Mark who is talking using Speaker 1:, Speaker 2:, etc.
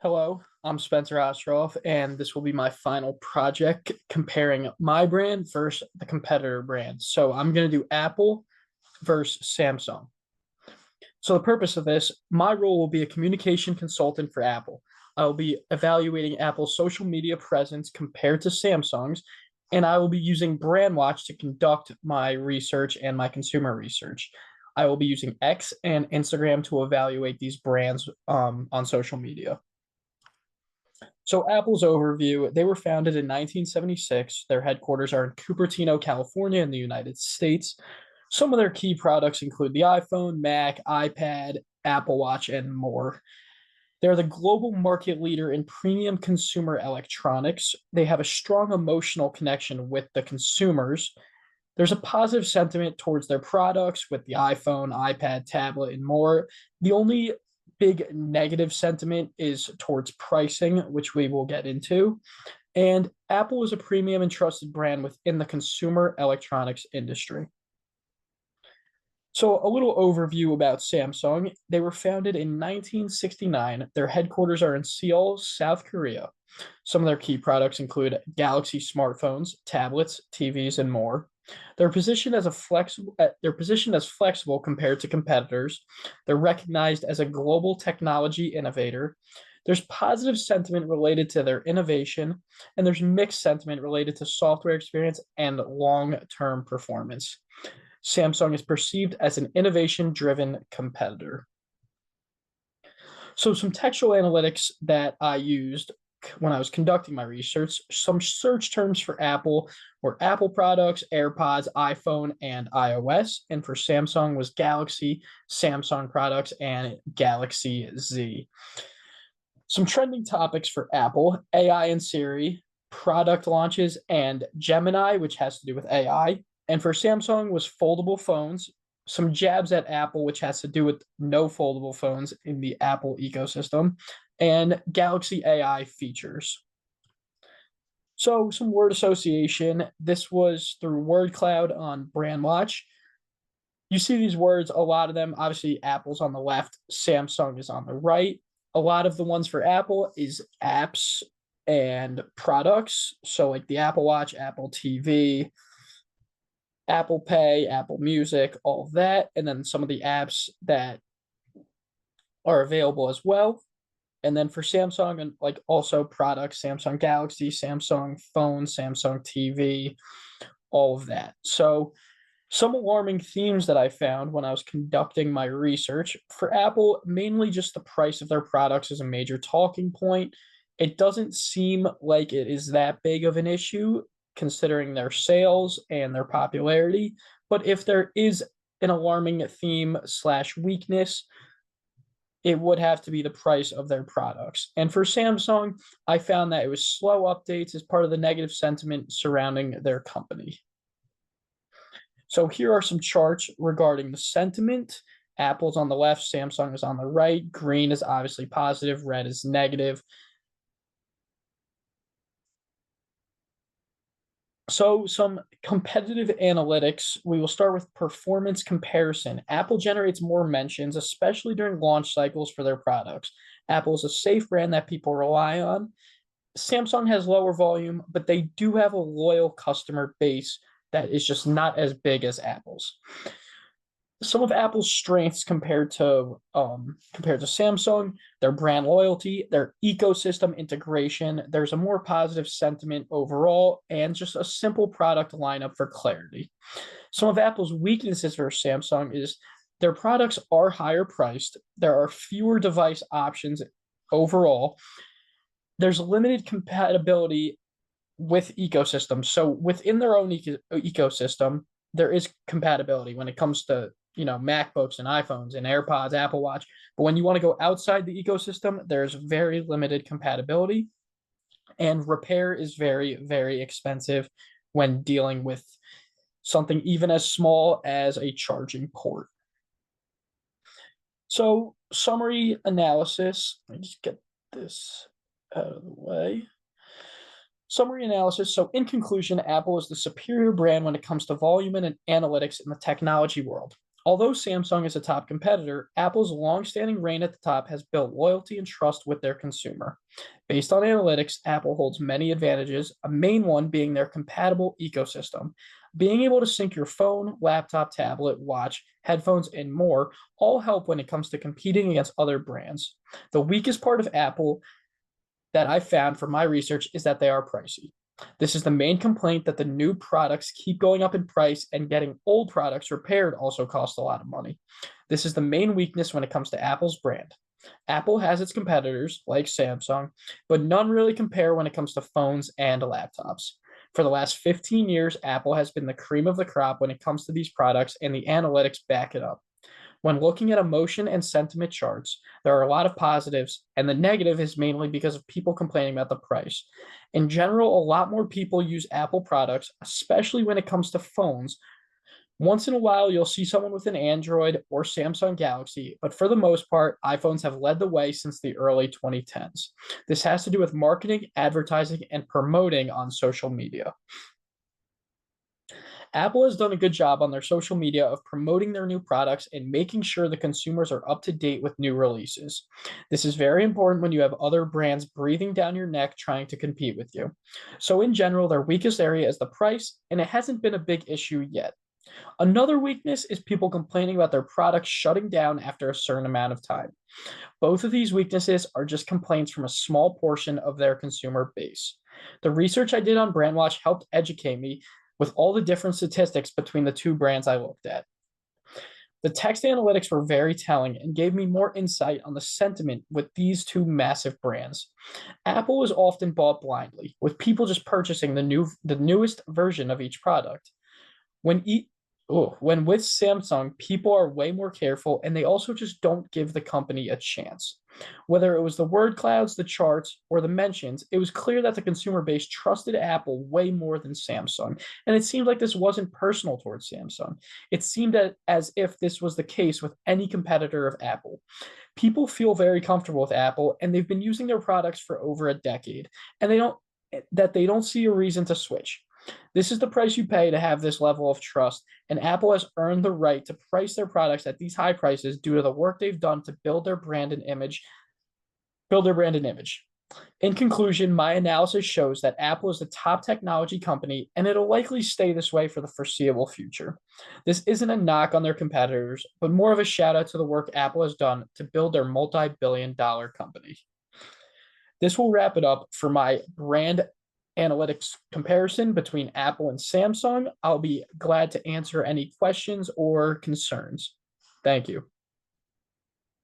Speaker 1: Hello, I'm Spencer Ostroff, and this will be my final project comparing my brand versus the competitor brand. So I'm going to do Apple versus Samsung. So the purpose of this, my role will be a communication consultant for Apple. I will be evaluating Apple's social media presence compared to Samsung's, and I will be using BrandWatch to conduct my research and my consumer research. I will be using X and Instagram to evaluate these brands on social media. So Apple's overview, they were founded in 1976. Their headquarters are in Cupertino, California in the United States. Some of their key products include the iPhone, Mac, iPad, Apple Watch, and more. They're the global market leader in premium consumer electronics. They have a strong emotional connection with the consumers. There's a positive sentiment towards their products with the iPhone, iPad, tablet, and more. The only big negative sentiment is towards pricing, which we will get into. And Apple is a premium and trusted brand within the consumer electronics industry. So, a little overview about Samsung. They were founded in 1969. Their headquarters are in Seoul, South Korea. Some of their key products include Galaxy smartphones, tablets, TVs, and more. They're positioned as flexible compared to competitors. They're recognized as a global technology innovator. There's positive sentiment related to their innovation, and there's mixed sentiment related to software experience and long-term performance. Samsung is perceived as an innovation-driven competitor. So some textual analytics that I used when I was conducting my research, some search terms for Apple were Apple products, AirPods, iPhone, and iOS. And for Samsung was Galaxy, Samsung products, and Galaxy Z. Some trending topics for Apple, AI and Siri, product launches, and Gemini, which has to do with AI. And for Samsung was foldable phones, some jabs at Apple, which has to do with no foldable phones in the Apple ecosystem, and Galaxy AI features. So some word association. This was through Word Cloud on BrandWatch. You see these words, a lot of them, obviously Apple's on the left, Samsung is on the right. A lot of the ones for Apple is apps and products. So like the Apple Watch, Apple TV, Apple Pay, Apple Music, all of that. And then some of the apps that are available as well. And then for Samsung and like also products, Samsung Galaxy, Samsung phone, Samsung TV, all of that. So some alarming themes that I found when I was conducting my research for Apple, mainly just the price of their products is a major talking point. It doesn't seem like it is that big of an issue considering their sales and their popularity. But if there is an alarming theme slash weakness, it would have to be the price of their products. And for Samsung, I found that it was slow updates as part of the negative sentiment surrounding their company. So here are some charts regarding the sentiment. Apple's on the left, Samsung is on the right. Green is obviously positive, red is negative. So some competitive analytics. We will start with performance comparison. Apple generates more mentions, especially during launch cycles for their products. Apple is a safe brand that people rely on. Samsung has lower volume, but they do have a loyal customer base that is just not as big as Apple's. Some of Apple's strengths compared to Samsung, their brand loyalty, their ecosystem integration. There's a more positive sentiment overall, and just a simple product lineup for clarity. Some of Apple's weaknesses for Samsung is their products are higher priced. There are fewer device options overall. There's limited compatibility with ecosystems. So within their own ecosystem, there is compatibility when it comes to MacBooks and iPhones and AirPods, Apple Watch. But when you want to go outside the ecosystem, there's very limited compatibility, and repair is very, very expensive when dealing with something even as small as a charging port. So, summary analysis. Let me just get this out of the way. Summary analysis. So, in conclusion, Apple is the superior brand when it comes to volume and analytics in the technology world. Although Samsung is a top competitor, Apple's long-standing reign at the top has built loyalty and trust with their consumer. Based on analytics, Apple holds many advantages, a main one being their compatible ecosystem. Being able to sync your phone, laptop, tablet, watch, headphones, and more all help when it comes to competing against other brands. The weakest part of Apple that I found from my research is that they are pricey. This is the main complaint, that the new products keep going up in price, and getting old products repaired also costs a lot of money. This is the main weakness when it comes to Apple's brand. Apple has its competitors like Samsung, but none really compare when it comes to phones and laptops. For the last 15 years, Apple has been the cream of the crop when it comes to these products, and the analytics back it up. When looking at emotion and sentiment charts, there are a lot of positives, and the negative is mainly because of people complaining about the price. In general, a lot more people use Apple products, especially when it comes to phones. Once in a while, you'll see someone with an Android or Samsung Galaxy, but for the most part, iPhones have led the way since the early 2010s. This has to do with marketing, advertising, and promoting on social media. Apple has done a good job on their social media of promoting their new products and making sure the consumers are up to date with new releases. This is very important when you have other brands breathing down your neck trying to compete with you. So, in general, their weakest area is the price, and it hasn't been a big issue yet. Another weakness is people complaining about their products shutting down after a certain amount of time. Both of these weaknesses are just complaints from a small portion of their consumer base. The research I did on BrandWatch helped educate me with all the different statistics between the two brands I looked at. The text analytics were very telling and gave me more insight on the sentiment with these two massive brands. Apple is often bought blindly, with people just purchasing the newest version of each product. When e- when with Samsung, people are way more careful, and they also just don't give the company a chance. Whether it was the word clouds, the charts, or the mentions, it was clear that the consumer base trusted Apple way more than Samsung. And it seemed like this wasn't personal towards Samsung. It seemed as if this was the case with any competitor of Apple. People feel very comfortable with Apple, and they've been using their products for over a decade, and they don't see a reason to switch. This is the price you pay to have this level of trust, and Apple has earned the right to price their products at these high prices due to the work they've done to build their brand and image. In conclusion, my analysis shows that Apple is the top technology company, and it'll likely stay this way for the foreseeable future. This isn't a knock on their competitors, but more of a shout out to the work Apple has done to build their multi-billion-dollar company. This will wrap it up for my brand analytics comparison between Apple and Samsung. I'll be glad to answer any questions or concerns. Thank you.